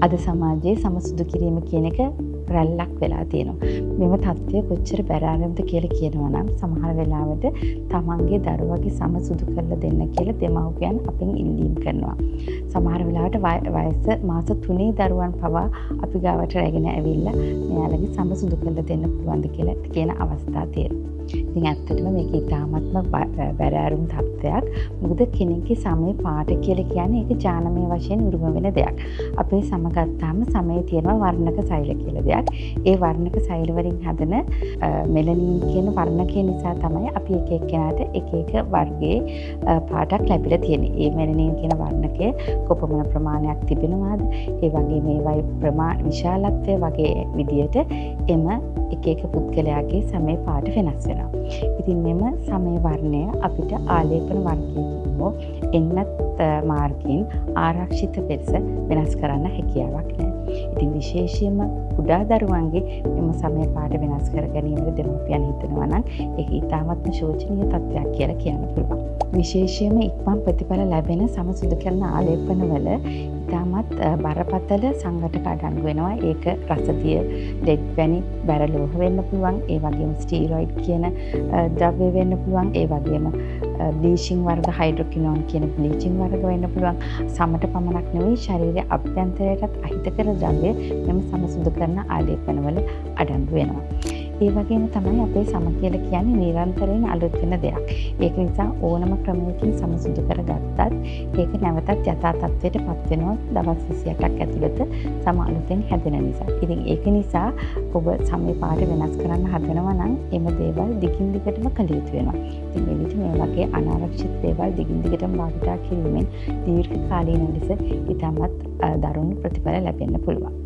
අද සමාජයේ සමසුදු කිරීම කියන එක රැල්ලක් වෙලා තියෙනවා. මෙම තත්ත්වය කොච්චර බැරෑරුම්ද කියලා කියනවා නම් සමහර වෙලාවට තමන්ගේ දරුවගේ සමසුදු කරලා දෙන්න කියලා දෙමව්පියන් අපෙන් ඉල්ලීම් කරනවා. සමහර වෙලාවට වයස මාස 3 දරුවන් පවා අපි ගාවට රැගෙන ඇවිල්ලා මෙයාලගේ සමසුදු කරලා දෙන්න පුළුවන්ද කියලා කියන අවස්ථා තියෙනවා. ඉතින් ඇත්තටම මේක ඉතාමත්ම බැරෑරුම් තත්ත්වයක්. මොකද කෙනෙක්ගේ සමේ පාට කියලා කියන්නේ ඒක ඥානමය වශයෙන් උරුම වෙන දෙයක්. අපේ සම ගත්තාම සමයේ තියෙනවා වර්ණක සෛල කියලා දෙයක්. ඒ වර්ණක සෛල වලින් හදන මෙලනින් කියන වර්ණකය නිසා තමයි අපි එක එක්කෙනාට එක එක වර්ගයේ පාටක් ලැබිලා තියෙන්නේ. ඒ මෙලනින් කියන වර්ණකය කොපමණ ප්‍රමාණයක් තිබෙනවාද? ඒ වගේ මේවයි විශාලත්වය වගේ විදියට එම එක එක පුද්ගලයාගේ සමේ පාට වෙනස් වෙනවා. ඉතින් මෙම සමේ වර්ණය අපිට ආලේපන වර්ගයකින් හෝ එන්නත් මාර්ගයෙන් ආරක්ෂිත පෙරස වෙනස් කරන්න හැකියාවක් නැහැ. ඉතින් විශේෂයෙන්ම කුඩා දරුවන්ගේ මෙම සමේ පාට වෙනස් කර ගැනීමට දෙමව්පියන් හිතනවා නම් ඒක ඉතාමත්ම ශෝචනීය තත්ත්වයක් කියලා කියන්න පුළුවන්. විශේෂයෙන්ම ඉක්මන් ප්‍රතිඵල ලැබෙන සමසුදු කරන ආලේපනවල ඉතාමත් බරපතල සංඝටක අඩංගු වෙනවා. ඒක රසදිය, ලෙඩ් වැනි බැරලෝහ වෙන්න පුළුවන්. ඒ වගේම ස්ටීරොයිඩ් කියන ද්‍රව්‍ය වෙන්න පුළුවන්. ඒ වගේම බ්ලීචිං වර්ග, හයිඩ්‍රොකිනෝන් කියන බ්ලීචිං වර්ග වෙන්න පුළුවන්. සමට පමණක් නෙවෙයි ශරීරයේ අභ්‍යන්තරයටත් අහිතකර ද්‍රව්‍ය මෙම සමසුදු කරන ආලේපනවල අඩංගු වෙනවා. ඒ වගේම තමයි අපේ සම කියලා කියන්නේ නිරන්තරයෙන් අලුත් වෙන දෙයක්. ඒක නිසා ඕනම ක්‍රමයකින් සමසුදු කරගත්තත් ඒක නැවතත් යථා තත්ත්වයට පත් වෙනවා දවස් 28ක් ඇතුළත සම අලුතෙන් හැදෙන නිසා. ඉතින් ඒක නිසා ඔබ සමේ පාට වෙනස් කරන්න හදනවා නම් එම දේවල් දිගින් දිගටම කළ යුතු වෙනවා. ඉතින් මේ විදිහට මේ වගේ අනාරක්ෂිත දේවල් දිගින් දිගටම භාවිත කිරීමෙන් දීර්ඝ කාලීන ලෙස ඉතාමත් දරුණු ප්‍රතිඵල ලැබෙන්න පුළුවන්.